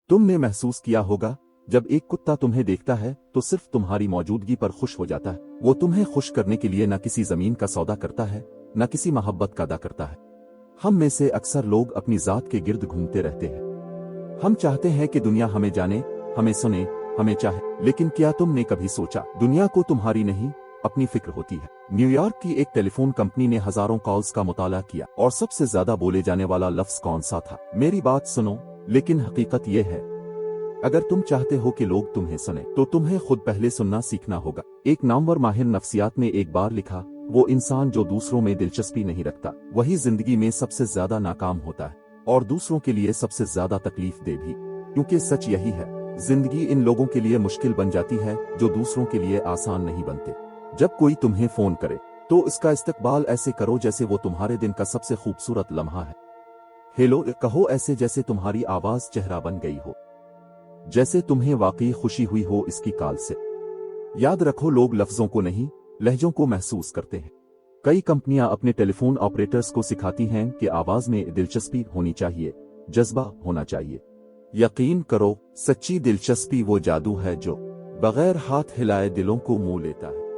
तुमने महसूस किया होगा जब एक कुत्ता तुम्हें देखता है तो सिर्फ तुम्हारी मौजूदगी पर खुश हो जाता है। वो तुम्हें खुश करने के लिए न किसी जमीन का सौदा करता है, न किसी मोहब्बत का अदा करता है। हम में से अक्सर लोग अपनी जात के गिर्द घूमते रहते हैं। हम चाहते हैं कि दुनिया हमें जाने, हमें सुने, हमें चाहे, लेकिन क्या तुमने कभी सोचा दुनिया को तुम्हारी नहीं अपनी फिक्र होती है। न्यूयॉर्क की एक टेलीफोन कंपनी ने हजारों कॉल्स का मुताला किया और सबसे ज्यादा बोले जाने वाला लफ्ज कौन सा था? मेरी बात सुनो, लेकिन हकीकत यह है, अगर तुम चाहते हो कि लोग तुम्हें सुने तो तुम्हें खुद पहले सुनना सीखना होगा। एक नामवर माहिर नफ्सियात ने एक बार लिखा, वो इंसान जो दूसरों में दिलचस्पी नहीं रखता वही जिंदगी में सबसे ज्यादा नाकाम होता है और दूसरों के लिए सबसे ज्यादा तकलीफ दे भी। क्योंकि सच यही है, जिंदगी इन लोगों के लिए मुश्किल बन जाती है जो दूसरों के लिए आसान नहीं बनते। जब कोई तुम्हें फोन करे तो इसका इस्तकबाल ऐसे करो जैसे वो तुम्हारे दिन का सबसे खूबसूरत लम्हा है। हेलो कहो ऐसे जैसे तुम्हारी आवाज चेहरा बन गई हो, जैसे तुम्हें वाकई खुशी हुई हो इसकी काल से। याद रखो, लोग लफ्जों को नहीं लहजों को महसूस करते हैं। कई कंपनियां अपने टेलीफोन ऑपरेटर्स को सिखाती हैं कि आवाज में दिलचस्पी होनी चाहिए, जज्बा होना चाहिए। यकीन करो, सच्ची दिलचस्पी वो जादू है जो बगैर हाथ हिलाए दिलों को मोह लेता है।